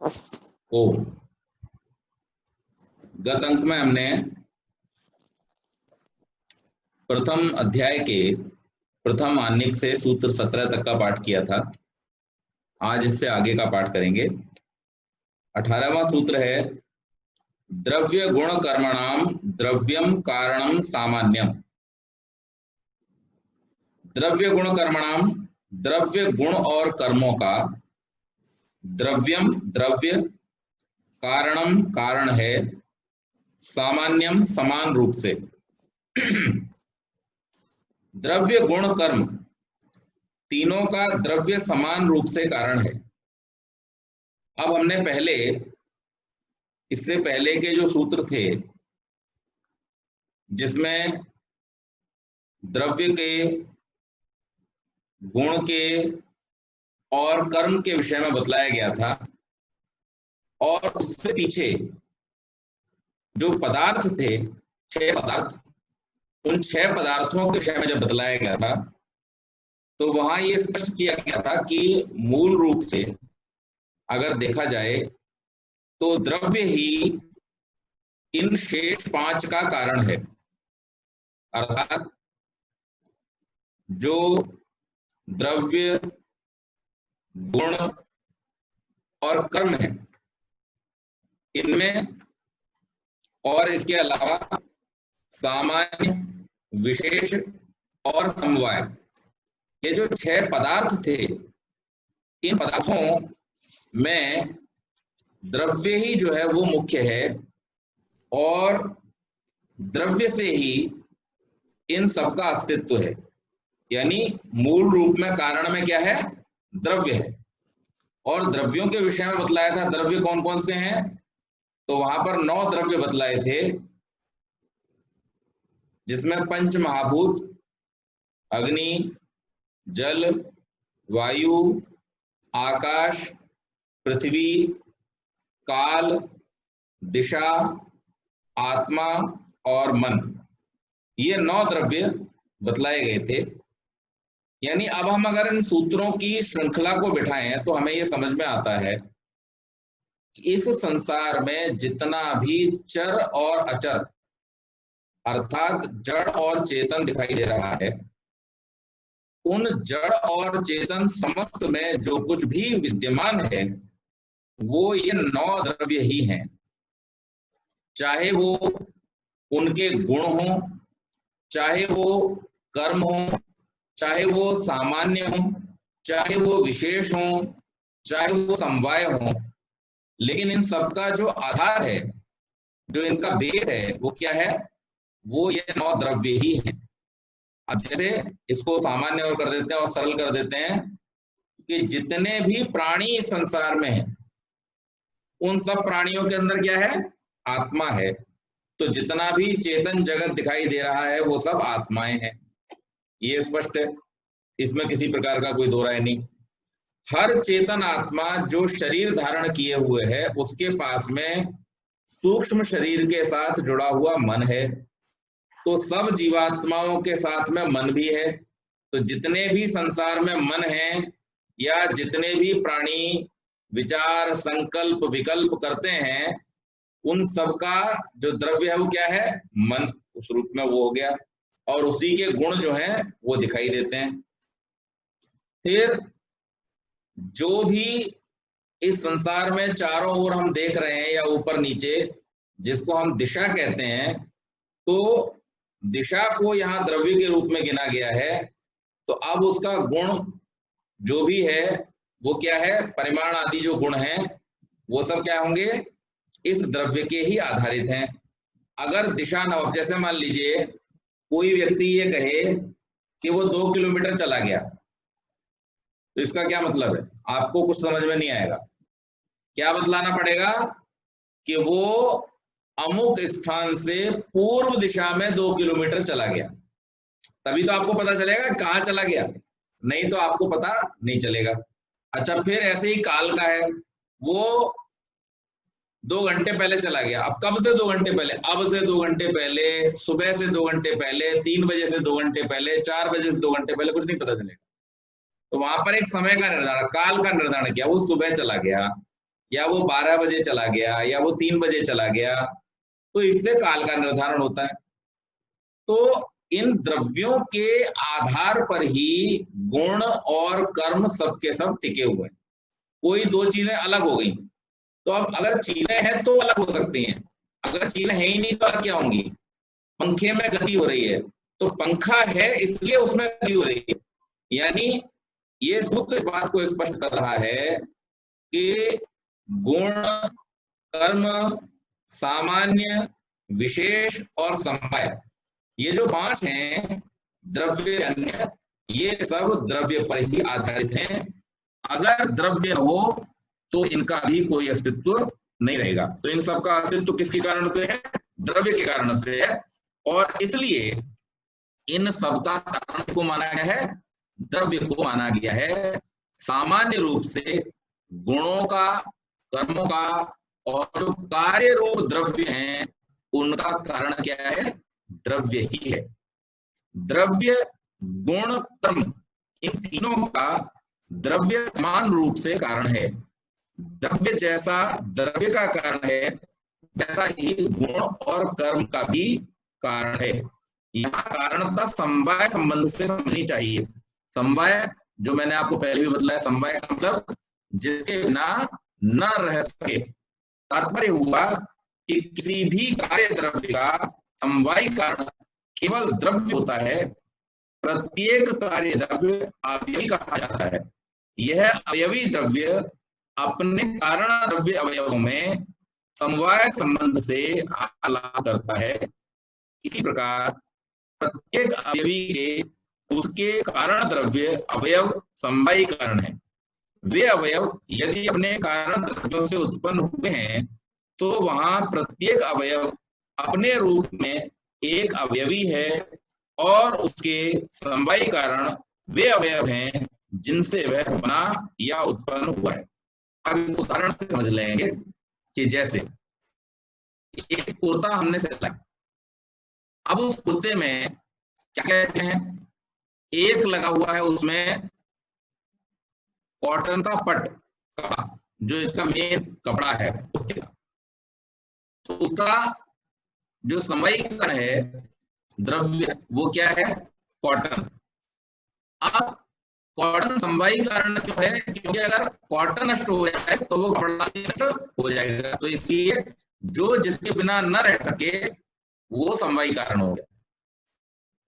ओ। गत अंक में हमने प्रथम अध्याय के प्रथम आनिक से सूत्र 17 तक का पाठ किया था। आज इससे आगे का पाठ करेंगे। 18वां सूत्र है द्रव्य गुण कर्मणाम द्रव्यम कारणम सामान्यम। द्रव्य गुण कर्मणाम, द्रव्य गुण और कर्मों का, द्रव्यम द्रव्य, कारणम कारण है, सामान्यम समान रूप से। द्रव्य गुण कर्म तीनों का द्रव्य समान रूप से कारण है। अब हमने इससे पहले के जो सूत्र थे जिसमें द्रव्य के, गुण के और कर्म के विषय में बतलाया गया था, और उससे पीछे जो पदार्थ थे 6 पदार्थ, उन 6 पदार्थों के विषय में जब बतलाया गया था तो वहां ये स्पष्ट किया गया था कि मूल रूप से अगर देखा जाए तो द्रव्य ही इन शेष 5 का कारण है। अर्थात जो द्रव्य, गुण और कर्म है, इनमें और इसके अलावा सामान्य, विशेष और समवाय, ये जो 6 पदार्थ थे, इन पदार्थों में द्रव्य ही जो है वो मुख्य है, और द्रव्य से ही इन सबका अस्तित्व है। यानी मूल रूप में कारण में क्या है? द्रव्य है। और द्रव्यों के विषय में बतलाया था द्रव्य कौन कौन से हैं, तो वहां पर 9 द्रव्य बतलाए थे, जिसमें पंच महाभूत अग्नि, जल, वायु, आकाश, पृथ्वी, काल, दिशा, आत्मा और मन, ये 9 द्रव्य बतलाए गए थे। यानी अब हम अगर इन सूत्रों की श्रृंखला को बिठाएं तो हमें यह समझ में आता है कि इस संसार में जितना भी चर और अचर अर्थात जड़ और चेतन दिखाई दे रहा है, उन जड़ और चेतन समस्त में जो कुछ भी विद्यमान है वो ये 9 द्रव्य ही हैं। चाहे वो उनके गुण हो, चाहे वो कर्म हो, चाहे वो सामान्य हो, चाहे वो विशेष हो, चाहे वो समवाय हो, लेकिन इन सबका जो आधार है, जो इनका बेस है, वो क्या है? वो ये 9 द्रव्य ही हैं। अब जैसे इसको सामान्य और कर देते हैं और सरल कर देते हैं कि जितने भी प्राणी इस संसार में हैं, उन सब प्राणियों के अंदर क्या है? आत्मा है। तो जितना भी चेतन जगत दिखाई दे रहा है वो सब आत्माएं हैं। ये स्पष्ट है, इसमें किसी प्रकार का कोई दो राय नहीं। हर चेतन आत्मा जो शरीर धारण किए हुए है, उसके पास में सूक्ष्म शरीर के साथ जुड़ा हुआ मन है। तो सब जीवात्माओं के साथ में मन भी है। तो जितने भी संसार में मन है, या जितने भी प्राणी विचार, संकल्प, विकल्प करते हैं, उन सबका जो द्रव्य है वो क्या है? मन। उस रूप में वो हो गया, और उसी के गुण जो हैं वो दिखाई देते हैं। फिर जो भी इस संसार में चारों ओर हम देख रहे हैं या ऊपर नीचे, जिसको हम दिशा कहते हैं, तो दिशा को यहां द्रव्य के रूप में गिना गया है। तो अब उसका गुण जो भी है वो क्या है? परिमाण आदि जो गुण हैं वो सब क्या होंगे? इस द्रव्य के ही आधारित हैं। अगर दिशा न हो, जैसे मान लीजिए कोई व्यक्ति ये कहे कि वो 2 किलोमीटर चला गया, तो इसका क्या मतलब है? आपको कुछ समझ में नहीं आएगा। क्या बतलाना पड़ेगा? कि वो अमुक स्थान से पूर्व दिशा में 2 किलोमीटर चला गया, तभी तो आपको पता चलेगा कहाँ चला गया, नहीं तो आपको पता नहीं चलेगा। अच्छा, फिर ऐसे ही काल का है, वो 2 घंटे पहले चला गया। अब कब से 2 घंटे पहले? अब से 2 घंटे पहले, सुबह से 2 घंटे पहले, 3 बजे से 2 घंटे पहले, 4 बजे से 2 घंटे पहले, कुछ नहीं पता चलेगा। तो वहां पर एक समय का निर्धारण, काल का निर्धारण किया, वो सुबह चला गया या वो 12 बजे चला गया या वो 3 बजे चला गया, तो इससे काल का निर्धारण होता है। तो इन द्रव्यों के आधार पर ही गुण और कर्म सब के सब टिके हुए हैं। कोई दो चीजें अलग हो गई, तो अब अगर चीजें हैं तो अलग हो सकती हैं, अगर चीजें हैं ही नहीं तो अलग क्या होंगी? पंखे में गति हो रही है, तो पंखा है इसलिए उसमें गति हो रही है। यानी ये सूत्र इस बात को स्पष्ट कर रहा है कि गुण, कर्म, सामान्य, विशेष और समवाय, ये जो 5 हैं, द्रव्य अन्य, ये सब द्रव्य पर ही आधारित हैं। अगर द्रव्य हो तो इनका भी कोई अस्तित्व नहीं रहेगा। तो इन सब का अस्तित्व किसके कारण से है? द्रव्य के कारण से है। और इसलिए इन सब का कारण को माना गया है, द्रव्य को माना गया है। सामान्य रूप से गुणों का, कर्मों का और जो कार्य रूप द्रव्य हैं उनका कारण क्या है? द्रव्य ही है। द्रव्य, गुण, कर्म, इन तीनों का द्रव्य समान रूप से कारण है। द्रव्य जैसा द्रव्य का कारण है, वैसा ही गुण और कर्म का भी कारण है। यहाँ कारणता समवाय संबंध से समझनी चाहिए। समवाय जो मैंने आपको पहले भी बताया, समवाय का मतलब जिसके बिना न रह सके। तात्पर्य हुआ कि किसी भी कार्य द्रव्य का समवायी कारण केवल द्रव्य होता है। प्रत्येक कार्य द्रव्य अवयवी कहा जाता है। यह अवयवी द्रव्य अपने कारण द्रव्य अवयवों में समवाय संबंध से लाभ करता है। इसी प्रकार प्रत्येक अवयवी के उसके कारण द्रव्य अवयव समवायी कारण है। वे अवयव यदि अपने कारण द्रव्यों से उत्पन्न हुए हैं तो वहां प्रत्येक अवयव अपने रूप में एक अवयवी है और उसके समवायी कारण वे अवयव हैं जिनसे वह बना या उत्पन्न हुआ है। अब इस उदाहरण से समझ लेंगे कि जैसे एक कुर्ता हमने सिला, अब उस कुर्ते में क्या कहते हैं, एक लगा हुआ है उसमें कॉटन का पट का, जो इसका मेन कपड़ा है कुर्ते का, तो उसका जो समवायी कारण है द्रव्य वो क्या है? कॉटन। अब कॉटन समवायी कारण जो है, क्योंकि अगर कॉटन नष्ट हो जाए तो वो कपड़ा नष्ट हो जाएगा, तो इसलिए जो जिसके बिना न रह सके वो समवायी कारण हो गया।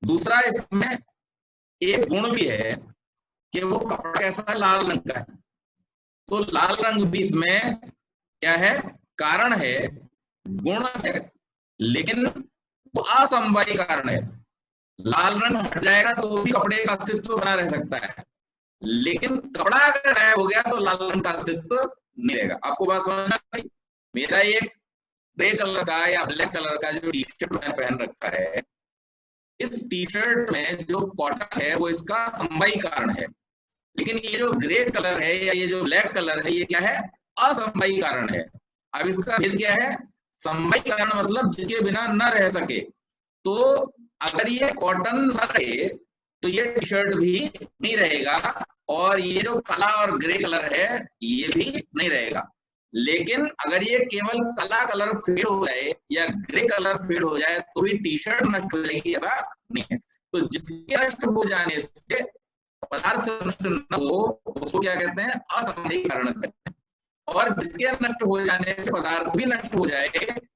दूसरा, इसमें एक गुण भी है कि वो कपड़ा कैसा है? लाल रंग का है, तो लाल रंग भी इसमें क्या है? कारण है, गुण है, लेकिन वो असमवायी कारण है। लाल रंग हट जाएगा तो भी कपड़े का अस्तित्व बना रह सकता है, लेकिन कपड़ा अगर गायब हो गया तो लाल रंग का अस्तित्व नहीं रहेगा। आपको बात समझ में आई? मेरा एक ग्रे कलर का या ब्लैक कलर का जो टी शर्ट मैंने पहन रखा है, इस टी शर्ट में जो कॉटन है वो इसका समवायी कारण है, लेकिन ये जो ग्रे कलर है या ये जो ब्लैक कलर है ये क्या है? असमवायी कारण है। अब इसका भेद क्या है? समवायी कारण मतलब जिसके बिना न रह सके। तो अगर ये कॉटन न रहे तो ये टी शर्ट भी नहीं रहेगा और ये जो काला और ग्रे कलर है ये भी नहीं रहेगा। लेकिन अगर ये केवल काला कलर फेड हो जाए या ग्रे कलर फेड हो जाए तो भी टी शर्ट नष्ट हो जाएगी, ऐसा नहीं है। तो जिसके नष्ट हो जाने से पदार्थ नष्ट न हो उसको क्या कहते हैं? असमवायी कारण कहते हैं। और जिसके नष्ट हो जाने से पदार्थ भी नष्ट हो जाए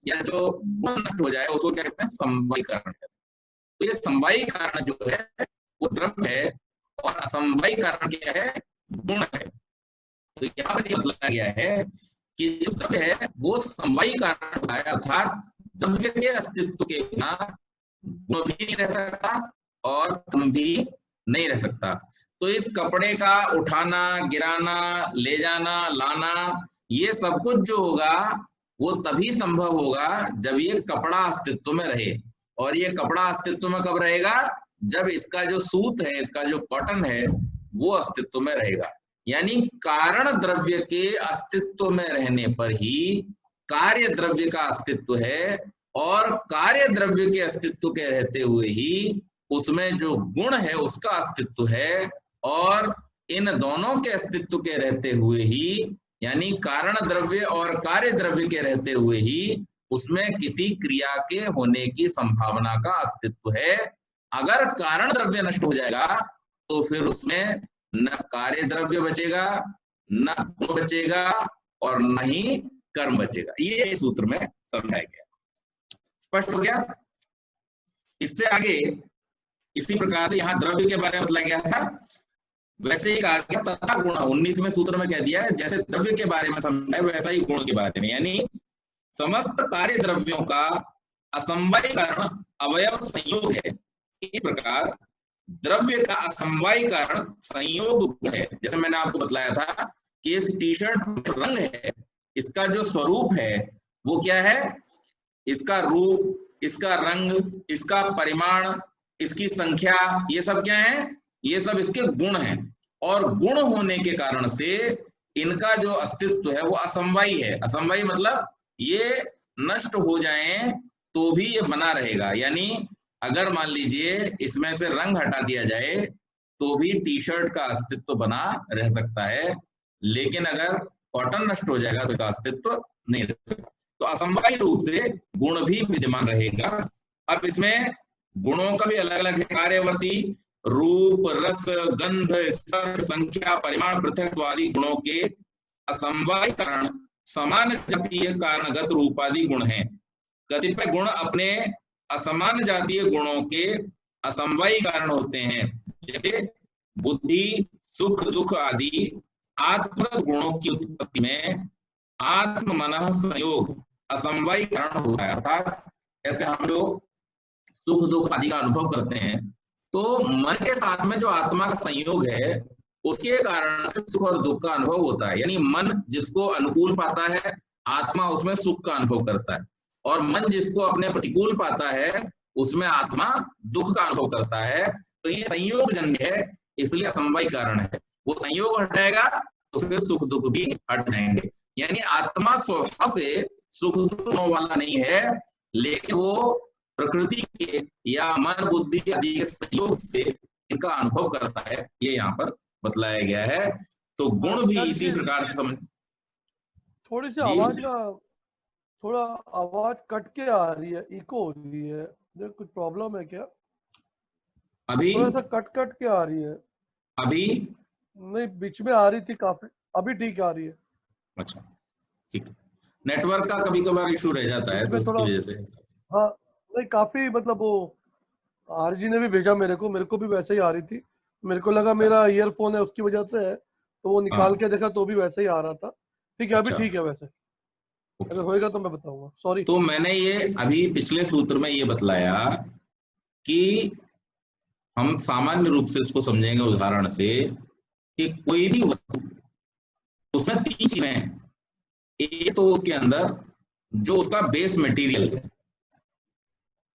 या जो गुण नष्ट हो जाए उसको क्या कहते हैं? समवायी कारण। तो ये समवायी कारण जो है वो द्रव्य है और असमवायी कारण क्या है? गुण है। तो यहाँ पर बताया गया है कि जो द्रव्य है वो समवायी कारण होता है, अर्थात द्रव्य के अस्तित्व के बिना गुण भी नहीं रह सकता और कर्म भी नहीं रह सकता। तो इस कपड़े का उठाना, गिराना, ले जाना, लाना, ये सब कुछ जो होगा वो तभी संभव होगा जब ये कपड़ा अस्तित्व में रहे। और ये कपड़ा अस्तित्व में कब रहेगा? जब इसका जो सूत है, इसका जो कॉटन है वो अस्तित्व में रहेगा। यानी कारण द्रव्य के अस्तित्व में रहने पर ही कार्य द्रव्य का अस्तित्व है और कार्य द्रव्य के अस्तित्व के रहते हुए ही उसमें जो गुण है उसका अस्तित्व है और इन दोनों के अस्तित्व के रहते हुए ही यानी कारण द्रव्य और कार्य द्रव्य के रहते हुए ही उसमें किसी क्रिया के होने की संभावना का अस्तित्व है। अगर कारण द्रव्य नष्ट हो जाएगा तो फिर उसमें न कार्य द्रव्य बचेगा, न गुण बचेगा और न ही कर्म बचेगा। ये सूत्र में समझाया गया। स्पष्ट हो गया? इससे आगे इसी प्रकार से यहाँ द्रव्य के बारे में बताया गया था, वैसे ही कहा गया तथा गुण। 19वें सूत्र में कह दिया है जैसे द्रव्य के बारे में समझाया वैसा ही गुण के बारे में, यानी समस्त कार्य द्रव्यों का असमवायी कारण अवयव संयोग है। इस प्रकार द्रव्य का असमवायी कारण संयोग गुण है। जैसे मैंने आपको बतलाया था कि इस टी शर्ट में रंग है, इसका जो स्वरूप है वो क्या है? इसका रूप, इसका रंग, इसका परिमाण, इसकी संख्या, ये सब क्या है? ये सब इसके गुण हैं। और गुण होने के कारण से इनका जो अस्तित्व है वो असमवायी है। असमवायी मतलब ये नष्ट हो जाएं तो भी ये बना रहेगा। यानी अगर मान लीजिए इसमें से रंग हटा दिया जाए तो भी टी शर्ट का अस्तित्व बना रह सकता है, लेकिन अगर कॉटन नष्ट हो जाएगा तो इसका अस्तित्व नहीं रह सकता। तो असमवायी रूप से गुण भी विद्यमान रहेगा। अब इसमें गुणों का भी अलग अलग है। कार्यवर्ती रूप, रस, गंध, स्पर्श, संख्या, परिमाण, पृथक आदि गुणों के असमवायी कारण समान जातीय कारणगत रूपादि गुण हैं। कतिपय गुण अपने असमान जातीय गुणों के असमवायी कारण होते हैं। जैसे बुद्धि, सुख, दुख आदि आत्मगत गुणों की उत्पत्ति में आत्म मन संयोग असमवायी कारण होता है। अर्थात जैसे हम लोग सुख दुख आदि का अनुभव करते हैं तो मन के साथ में जो आत्मा का संयोग है उसके कारण से सुख और दुख का अनुभव होता है। यानी मन जिसको अनुकूल पाता है आत्मा उसमें सुख का अनुभव करता है, और मन जिसको अपने प्रतिकूल पाता है उसमें आत्मा दुख का अनुभव करता है। तो ये संयोग जन्य है, इसलिए असमवायी कारण है। वो संयोग हटाएगा तो फिर सुख दुख भी हट जाएंगे। यानी आत्मा स्वभाव से सुख दुख वाला नहीं है, लेकिन वो प्रकृति के या मन बुद्धि आदि के संयोग से इनका अनुभव करता है। ये यहाँ पर बतलाया गया है। तो गुण भी इसी प्रकार से समझ। थोड़ी सी आवाज का थोड़ा आवाज कट के आ रही है, इको हो रही है, कुछ प्रॉब्लम है क्या? अभी थोड़ा सा कट कट के आ रही है। अभी नहीं, बीच में आ रही थी काफी, अभी ठीक आ रही है। अच्छा ठीक है, नेटवर्क का कभी कभार इशू रह जाता है तो इसकी वजह से। हाँ नहीं, काफी मतलब वो आरजी ने भी भेजा मेरे को भी वैसे ही आ रही थी। मेरे को लगा मेरा ईयरफोन है उसकी वजह से है, तो वो निकाल के देखा तो भी वैसे ही आ रहा था। ठीक है, अभी ठीक है। वैसे अगर होएगा तो मैं बताऊंगा, सॉरी। तो मैंने ये अभी पिछले सूत्र में ये बतलाया कि हम सामान्य रूप से इसको समझेंगे उदाहरण से कि कोई भी वस्तु, उसमें तीन चीजें हैं। एक तो उसके अंदर जो उसका बेस मटेरियल है,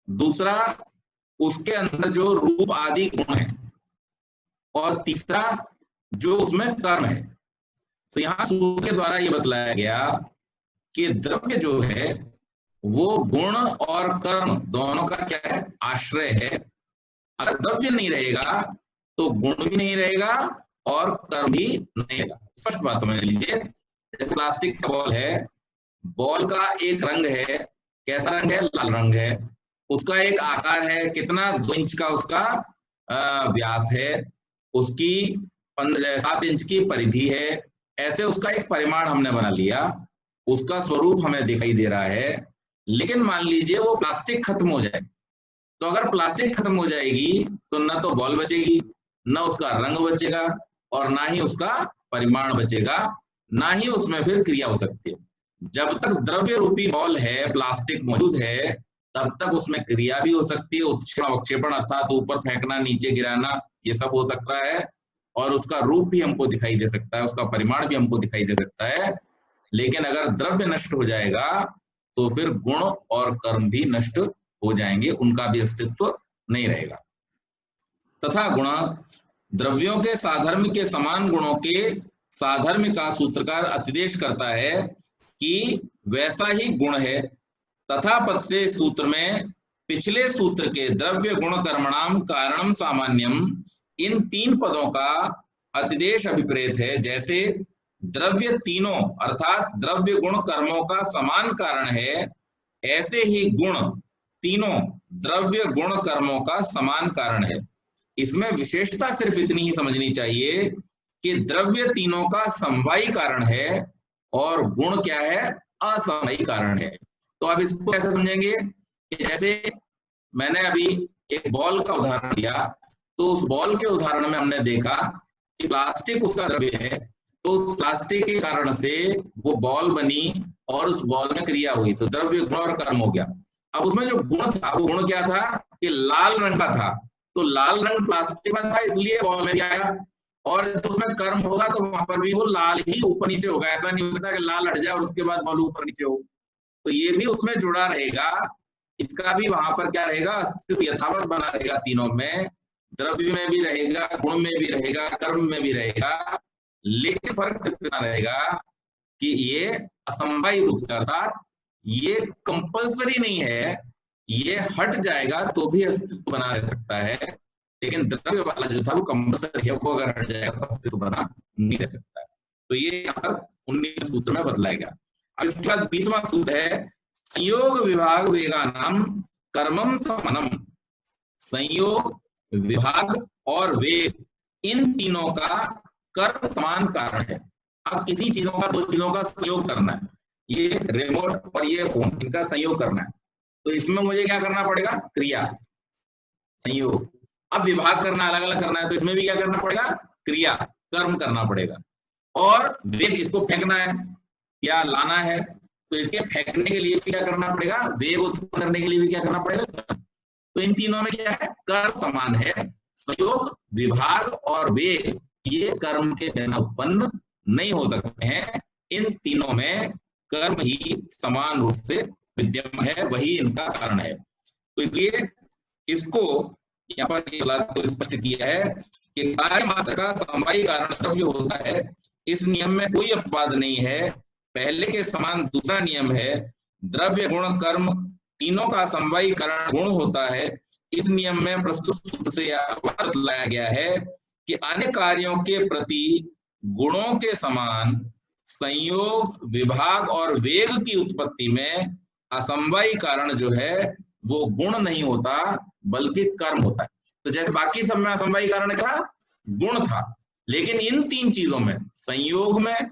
दूसरा उसके अंदर जो रूप आदि गुण है, और तीसरा जो उसमें कर्म है। तो यहाँ सूत्र के द्वारा ये बतलाया गया कि द्रव्य जो है वो गुण और कर्म दोनों का क्या है? आश्रय है। अगर द्रव्य नहीं रहेगा तो गुण भी नहीं रहेगा और कर्म भी नहीं रहेगा। स्पष्ट बात समझ लीजिए। जैसे प्लास्टिक का बॉल है, बॉल का एक रंग है, कैसा रंग है? लाल रंग है। उसका एक आकार है, कितना? 2 इंच का उसका व्यास है, उसकी 7 इंच की परिधि है। ऐसे उसका एक परिमाण हमने बना लिया, उसका स्वरूप हमें दिखाई दे रहा है। लेकिन मान लीजिए वो प्लास्टिक खत्म हो जाए, तो अगर प्लास्टिक खत्म हो जाएगी तो ना तो बॉल बचेगी, ना उसका रंग बचेगा, और ना ही उसका परिमाण बचेगा, ना ही उसमें फिर क्रिया हो सकती है। जब तक द्रव्य रूपी बॉल है, प्लास्टिक मौजूद है, तब तक उसमें क्रिया भी हो सकती है, उत्क्षेपण अवक्षेपण अर्थात ऊपर फेंकना नीचे गिराना, ये सब हो सकता है। और उसका रूप भी हमको दिखाई दे सकता है, उसका परिमाण भी हमको दिखाई दे सकता है। लेकिन अगर द्रव्य नष्ट हो जाएगा तो फिर गुण और कर्म भी नष्ट हो जाएंगे, उनका भी अस्तित्व नहीं रहेगा। तथा गुण द्रव्यों के साधर्म के समान गुणों के साधर्म का सूत्रकार अतिदेश करता है कि वैसा ही गुण है। तथा पद से सूत्र में पिछले सूत्र के द्रव्य गुण कर्मणाम कारणम सामान्यम, इन 3 पदों का अतिदेश अभिप्रेत है। जैसे द्रव्य तीनों अर्थात द्रव्य गुण कर्मों का समान कारण है, ऐसे ही गुण तीनों द्रव्य गुण कर्मों का समान कारण है। इसमें विशेषता सिर्फ इतनी ही समझनी चाहिए कि द्रव्य तीनों का समवायी कारण है और गुण क्या है, असमवायी कारण है। तो अब इसको कैसे समझेंगे कि जैसे मैंने अभी एक बॉल का उदाहरण दिया, तो उस बॉल के उदाहरण में हमने देखा कि प्लास्टिक उसका द्रव्य है, तो उस प्लास्टिक के कारण से वो बॉल बनी और उस बॉल में क्रिया हुई, तो द्रव्य गुण और कर्म हो गया। अब उसमें जो गुण था वो गुण क्या था कि लाल रंग का था, तो लाल रंग प्लास्टिक में था इसलिए बॉल में आया, और जब उसमें कर्म होगा तो वहां पर भी वो लाल ही ऊपर नीचे होगा। ऐसा नहीं हो सकता कि लाल हट जाए और उसके बाद बॉल ऊपर नीचे हो, तो ये भी उसमें जुड़ा रहेगा, इसका भी वहां पर क्या रहेगा, अस्तित्व यथावत बना रहेगा। तीनों में द्रव्य में भी रहेगा, गुण में भी रहेगा, कर्म में भी रहेगा, लेकिन फर्क इतना रहेगा कि ये असमवायी रूप से, अर्थात ये कंपल्सरी नहीं है, ये हट जाएगा तो भी अस्तित्व बना रह सकता है, लेकिन द्रव्य वाला जो था वो कंपल्सरी है, वो अगर हट जाएगा तो अस्तित्व बना नहीं रह सकता है। तो ये यहाँ पर 19 सूत्र में बतलाया गया। अब इसके बाद 20वां सूत्र है संयोग विभाग वेगानाम कर्मम समनम। संयोग, विभाग और वेग, इन तीनों का कर्म समान कारण है। अब किसी चीजों का, दो चीजों का संयोग करना है, ये रिमोट और ये फोन, इनका संयोग करना है, तो इसमें मुझे क्या करना पड़ेगा, क्रिया, संयोग। अब विभाग करना, अलग अलग करना है, तो इसमें भी क्या करना पड़ेगा, क्रिया, कर्म करना पड़ेगा। और वेग, इसको फेंकना है या लाना है, तो इसके फेंकने के लिए भी क्या करना पड़ेगा, वेग उत्पन्न करने के लिए भी क्या करना पड़ेगा। तो इन तीनों में क्या है, कर्म समान है। संयोग, विभाग और वेग ये कर्म के बिना उत्पन्न नहीं हो सकते हैं। इन तीनों में कर्म ही समान रूप से विद्यमान है, वही इनका कारण है। तो इसलिए इसको यहाँ पर स्पष्ट किया है कि कार्य मात्र का समवायी कारण द्रव्य होता है। इस नियम में कोई अपवाद नहीं है। पहले के समान दूसरा नियम है, द्रव्य गुण कर्म तीनों का समवायी कारण गुण होता है। इस नियम में प्रस्तुत सूत्र से बतलाया गया है कि अन्य कार्यों के प्रति गुणों के समान संयोग, विभाग और वेग की उत्पत्ति में असमवायी कारण जो है वो गुण नहीं होता बल्कि कर्म होता है। तो जैसे बाकी सब में असमवायी कारण क्या, गुण था, लेकिन इन तीन चीजों में, संयोग में,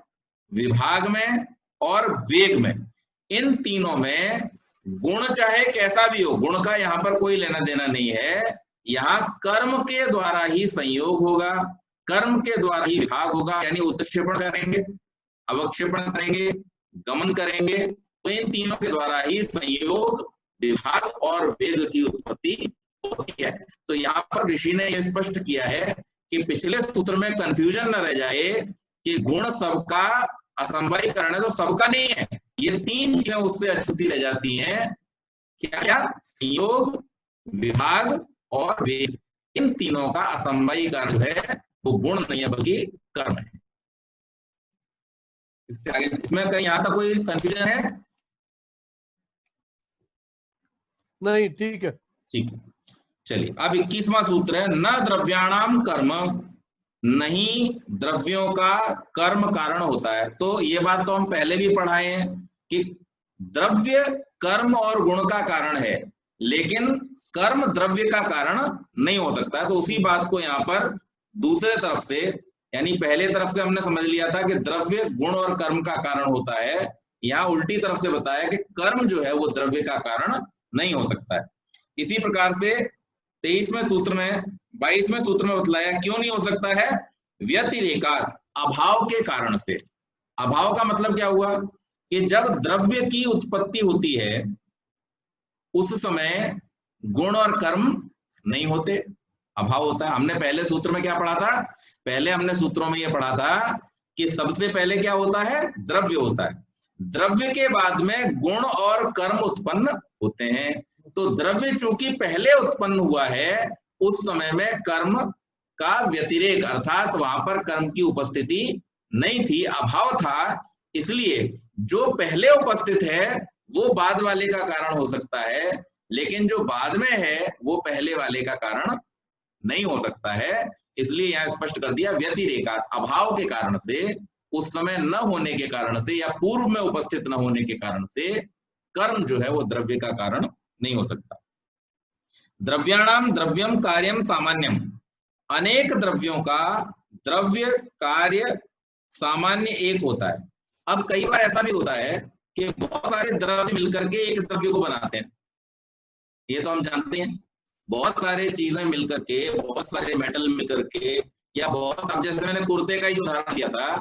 विभाग में और वेग में, इन तीनों में गुण चाहे कैसा भी हो, गुण का यहाँ पर कोई लेना देना नहीं है। यहाँ कर्म के द्वारा ही संयोग होगा, कर्म के द्वारा ही विभाग होगा, यानी उत्क्षेपण करेंगे, अवक्षेपण करेंगे, गमन करेंगे, तो इन तीनों के द्वारा ही संयोग, विभाग और वेग की उत्पत्ति होती है। तो यहाँ पर ऋषि ने यह स्पष्ट किया है कि पिछले सूत्र में कंफ्यूजन न रह जाए कि गुण सबका असमवायी कारण है, तो सबका नहीं है। ये तीन चीजें उससे अछूती रह जाती हैं, क्या क्या, संयोग, विभाग और वेग, इन तीनों का असमवायी कारण जो है वो गुण नहीं है बल्कि कर्म है। इससे आगे इसमें कहीं यहां तक कोई कंफ्यूजन है? नहीं, ठीक है। ठीक है, चलिए अब 21वां सूत्र है न द्रव्याणाम कर्म, नहीं द्रव्यों का कर्म कारण होता है। तो ये बात तो हम पहले भी पढ़ाए हैं कि द्रव्य कर्म और गुण का कारण है, लेकिन कर्म द्रव्य का कारण नहीं हो सकता। तो उसी बात को यहाँ पर दूसरे तरफ से, यानी पहले तरफ से हमने समझ लिया था कि द्रव्य गुण और कर्म का कारण होता है, यहाँ उल्टी तरफ से बताया कि कर्म जो है वो द्रव्य का कारण नहीं हो सकता है। इसी प्रकार से 23वें सूत्र में, 22वें सूत्र में बतलाया क्यों नहीं हो सकता है, व्यतिरेकात, अभाव के कारण से। अभाव का मतलब क्या हुआ कि जब द्रव्य की उत्पत्ति होती है उस समय गुण और कर्म नहीं होते, अभाव होता है। हमने पहले सूत्र में क्या पढ़ा था, पहले हमने सूत्रों में यह पढ़ा था कि सबसे पहले क्या होता है, द्रव्य होता है, द्रव्य के बाद में गुण और कर्म उत्पन्न होते हैं। तो द्रव्य चूंकि पहले उत्पन्न हुआ है, उस समय में कर्म का व्यतिरेक, अर्थात वहां पर कर्म की उपस्थिति नहीं थी, अभाव था। इसलिए जो पहले उपस्थित है वो बाद वाले का कारण हो सकता है, लेकिन जो बाद में है वो पहले वाले का कारण नहीं हो सकता है। इसलिए यहां स्पष्ट कर दिया व्यतिरेकात, अभाव के कारण से उस समय न होने के कारण से या पूर्व में उपस्थित न होने के कारण से कर्म जो है वो द्रव्य का कारण नहीं हो सकता। द्रव्याणाम द्रव्यम कार्यम सामान्यम, अनेक द्रव्यों का द्रव्य कार्य सामान्य एक होता है। अब कई बार ऐसा भी होता है कि बहुत सारे द्रव्य मिलकर के एक द्रव्य को बनाते हैं, ये तो हम जानते हैं। बहुत सारे चीजें मिलकर के, बहुत सारे मेटल मिलकर के, या बहुत, जैसे मैंने कुर्ते का ही उदाहरण दिया था,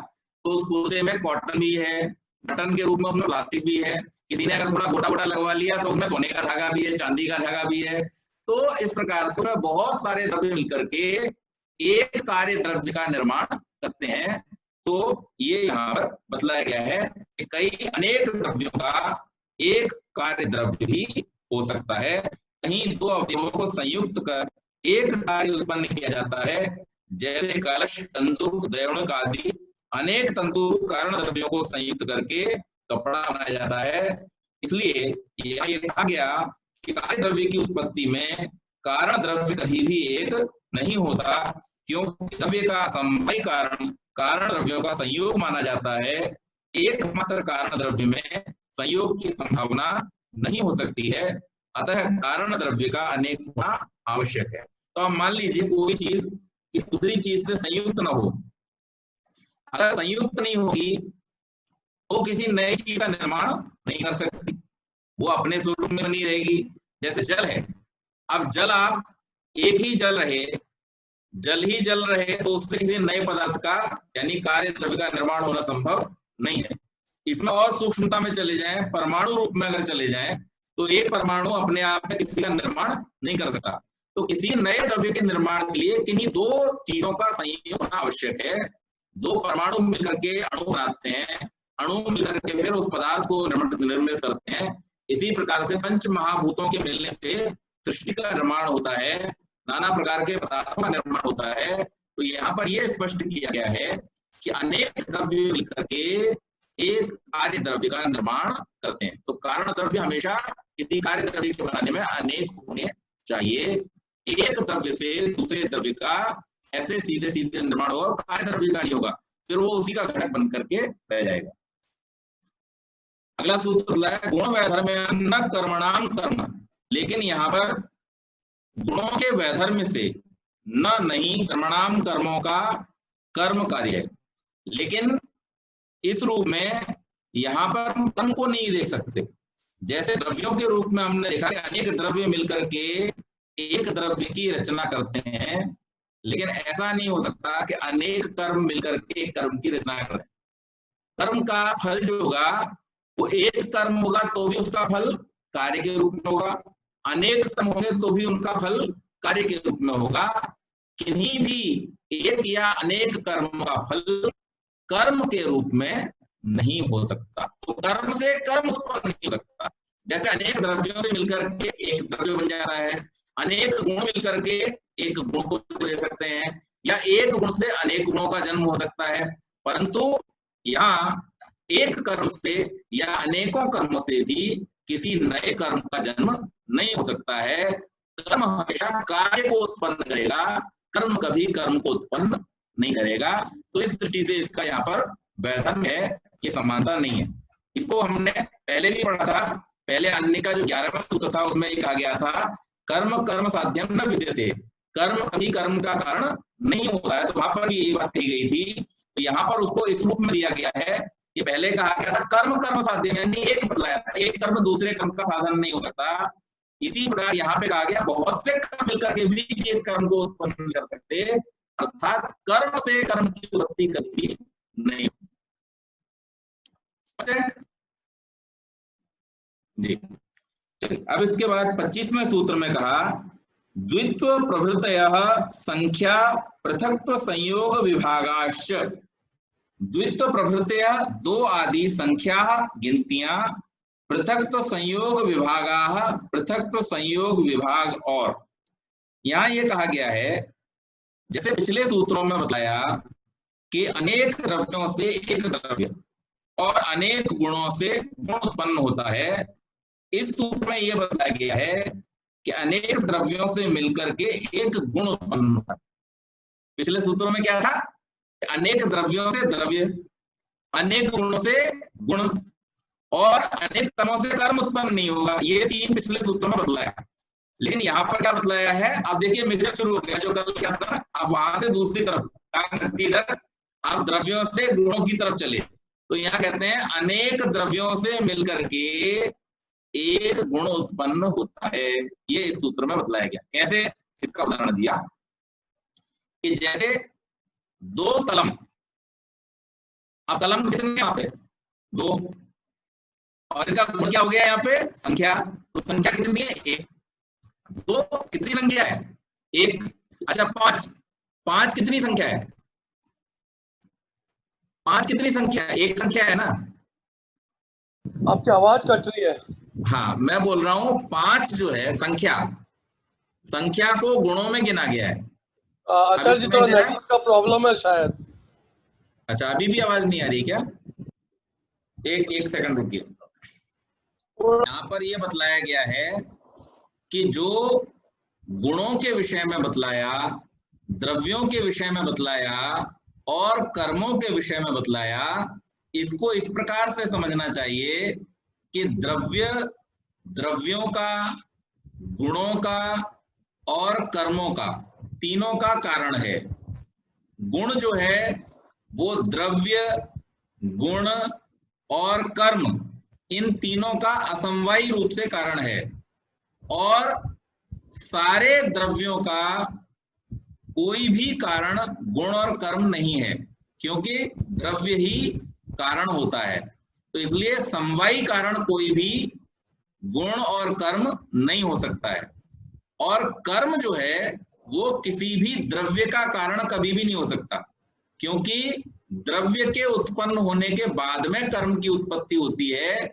तो उस कुर्ते में कॉटन भी है, कॉटन के रूप में उसमें प्लास्टिक भी है, किसी ने अगर थोड़ा गोटा गोटा लगवा लिया तो उसमें सोने का धागा भी है, चांदी का धागा भी है। तो इस प्रकार से बहुत सारे द्रव्य मिलकर के एक कार्य द्रव्य का निर्माण करते हैं। तो ये यहाँ पर बतलाया गया है कि कई अनेक द्रव्यों का एक कार्य द्रव्य भी हो सकता है। कहीं दो अवयवों को संयुक्त कर एक कार्य उत्पन्न किया जाता है, जैसे कलश, तंतु, दैवणक आदि अनेक तंतु कारण द्रव्यों को संयुक्त करके कपड़ा बनाया जाता है। इसलिए ये कहा गया कि कार्य द्रव्य की उत्पत्ति में कारण द्रव्य कहीं भी एक नहीं होता, क्योंकि द्रव्य का समवायी कारण कारण द्रव्यों का संयोग माना जाता है। एकमात्र कारण द्रव्य में संयोग की संभावना नहीं हो सकती है, अतः कारण द्रव्य का अनेक होना आवश्यक है। तो अब मान लीजिए कोई चीज दूसरी चीज से संयुक्त न हो, अगर संयुक्त नहीं होगी तो किसी नई चीज का निर्माण नहीं कर सकती, वो अपने स्वरूप में नहीं रहेगी। जैसे जल है, अब जल आप एक ही जल ही जल रहे तो उससे किसी नए पदार्थ का यानी कार्य द्रव्य का निर्माण होना संभव नहीं है। इसमें और सूक्ष्मता में चले जाएं, परमाणु रूप में अगर चले जाएं, तो एक परमाणु अपने आप में किसी का निर्माण नहीं कर सकता। तो किसी नए द्रव्य के निर्माण के लिए किन्हीं दो चीजों का संयोग होना आवश्यक है। दो परमाणु मिलकर के अणु बनाते हैं, अणु मिलकर के फिर उस पदार्थ को निर्मित करते हैं। इसी प्रकार से पंच महाभूतों के मिलने से सृष्टि का निर्माण होता है, नाना प्रकार के पदार्थों का निर्माण होता है। तो यहाँ पर यह स्पष्ट किया गया है कि अनेक द्रव्य मिलकर के एक कार्य द्रव्य का निर्माण करते हैं। तो कारण द्रव्य हमेशा किसी कार्य द्रव्य के बनाने में अनेक होने चाहिए। एक द्रव्य से दूसरे द्रव्य का ऐसे सीधे सीधे निर्माण होगा, कार्य द्रव्य का नहीं होगा, फिर वो उसी का घटक बन करके रह जाएगा। अगला सूत्र है गुण वैधर्म न कर्मणाम कर्म, लेकिन यहाँ पर गुणों के वैधर्म से न नहीं कर्मणाम कर्मों का कर्म कार्य है। लेकिन इस रूप में यहाँ पर हम कर्म को नहीं देख सकते। जैसे द्रव्यों के रूप में हमने देखा कि अनेक द्रव्य मिलकर के एक द्रव्य की रचना करते हैं, लेकिन ऐसा नहीं हो सकता कि अनेक कर्म मिलकर के एक कर्म की रचना करें। कर्म का फल जो होगा वो एक कर्म होगा तो भी उसका फल कार्य के रूप में होगा, अनेक कर्म होंगे तो भी उनका फल कार्य के रूप में होगा। किन्हीं भी एक या अनेक कर्म का फल कर्म के रूप में नहीं हो सकता। तो कर्म से कर्म उत्पन्न नहीं हो सकता। जैसे अनेक द्रव्यों से मिलकर के एक द्रव्य बन जाता है, अनेक गुण मिलकर के एक गुण को दे सकते हैं, या एक गुण से अनेक गुणों का जन्म हो सकता है। परंतु यहाँ एक कर्म से या अनेकों कर्म से भी किसी नए कर्म का जन्म नहीं हो सकता है। कर्म हमेशा कार्य को उत्पन्न करेगा, कर्म कभी कर्म को उत्पन्न नहीं करेगा। तो इस दृष्टि से इसका यहाँ पर वैधर्म है, ये समानता नहीं है। इसको हमने पहले भी पढ़ा था। पहले अन्य का जो 11वां सूत्र था उसमें एक आ गया था कर्म कर्म साध्यम न विद्यते, कर्म कभी कर्म का कारण नहीं होता है। तो वहां पर भी यही बात कही गई थी। तो यहाँ पर उसको इस रूप में दिया गया है कि पहले कहा गया था कर्म कर्म साध्य, यानी एक बतलाया था, एक कर्म दूसरे कर्म का साधन नहीं हो सकता। इसी प्रकार यहाँ पे कहा गया बहुत से कर्म मिलकर के भी एक कर्म को उत्पन्न नहीं कर सकते, अर्थात कर्म से कर्म की उत्पत्ति कभी नहीं जी। चलिए अब इसके बाद 25वें सूत्र में कहा द्वित्व प्रभृतयः संख्या पृथक्त्व संयोग विभागाश्च, द्वित्व प्रभृतयः दो आदि संख्या गिनतियां, पृथक्त्व संयोग विभागाः पृथक्त्व संयोग विभाग। और यहाँ ये कहा गया है जैसे पिछले सूत्रों में बताया कि अनेक द्रव्यों से एक द्रव्य और अनेक गुणों से गुण उत्पन्न होता है। इस सूत्र में यह बताया गया है कि अनेक द्रव्यों से मिलकर के एक गुण उत्पन्न होता है। पिछले सूत्रों में क्या था? अनेक द्रव्यों से द्रव्य, अनेक गुणों से गुण और अनेक कर्मों से कर्म उत्पन्न नहीं होगा। ये 3 पिछले सूत्र में बतलाया, लेकिन यहाँ पर क्या बतलाया है, अब देखिए मिक्सचर शुरू हो गया। जो कल क्या था, अब वहां से दूसरी तरफ इधर आप द्रव्यों से गुणों की तरफ चले, तो यहाँ कहते हैं अनेक द्रव्यों से मिलकर के एक गुण उत्पन्न होता है। ये इस सूत्र में बतलाया गया। कैसे, इसका उदाहरण दिया कि जैसे 2 कलम, अब कलम कितने यहाँ पे 2, और इनका गुण क्या हो गया यहाँ पे संख्या, तो संख्या कितनी है 1। 2 कितनी संख्या है 1। अच्छा 5 कितनी संख्या है, 5 कितनी संख्या है, 1 संख्या है ना। आपकी आवाज कट रही है। हाँ मैं बोल रहा हूं 5 जो है संख्या को गुणों में गिना गया है। अच्छा जी, थोड़ा नेटवर्क का प्रॉब्लम है शायद। अच्छा अभी भी आवाज नहीं आ रही क्या, एक सेकंड रुकिए। यहाँ पर यह बतलाया गया है कि जो गुणों के विषय में बतलाया, द्रव्यों के विषय में बतलाया और कर्मों के विषय में बतलाया, इसको इस प्रकार से समझना चाहिए कि द्रव्यों का, गुणों का और कर्मों का, तीनों का कारण है। गुण जो है वो द्रव्य, गुण और कर्म, इन तीनों का असमवायी रूप से कारण है, और सारे द्रव्यों का कोई भी कारण गुण और कर्म नहीं है, क्योंकि द्रव्य ही कारण होता है। तो इसलिए समवायी कारण कोई भी गुण और कर्म नहीं हो सकता है। और कर्म जो है वो किसी भी द्रव्य का कारण कभी भी नहीं हो सकता, क्योंकि द्रव्य के उत्पन्न होने के बाद में कर्म की उत्पत्ति होती है।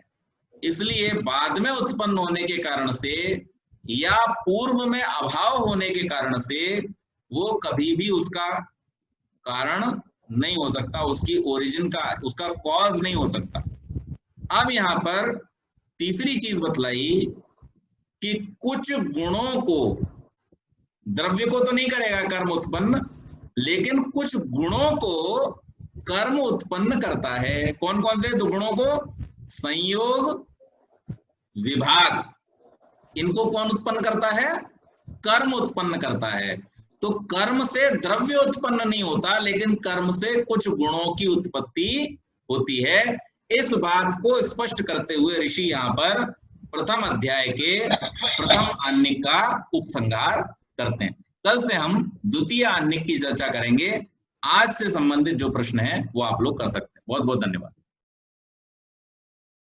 इसलिए बाद में उत्पन्न होने के कारण से या पूर्व में अभाव होने के कारण से वो कभी भी उसका कारण नहीं हो सकता, उसकी ओरिजिन का, उसका कॉज नहीं हो सकता। अब यहां पर तीसरी चीज बतलाई कि कुछ गुणों को, द्रव्य को तो नहीं करेगा कर्म उत्पन्न, लेकिन कुछ गुणों को कर्म उत्पन्न करता है। कौन कौन से गुणों को, संयोग, विभाग, इनको कौन उत्पन्न करता है, कर्म उत्पन्न करता है। तो कर्म से द्रव्य उत्पन्न नहीं होता, लेकिन कर्म से कुछ गुणों की उत्पत्ति होती है। इस बात को स्पष्ट करते हुए ऋषि यहाँ पर प्रथम अध्याय के प्रथम आन्निक का उपसंहार करते हैं। कल से हम द्वितीय आन्निक की चर्चा करेंगे। आज से संबंधित जो प्रश्न है वो आप लोग कर सकते हैं। बहुत बहुत धन्यवाद।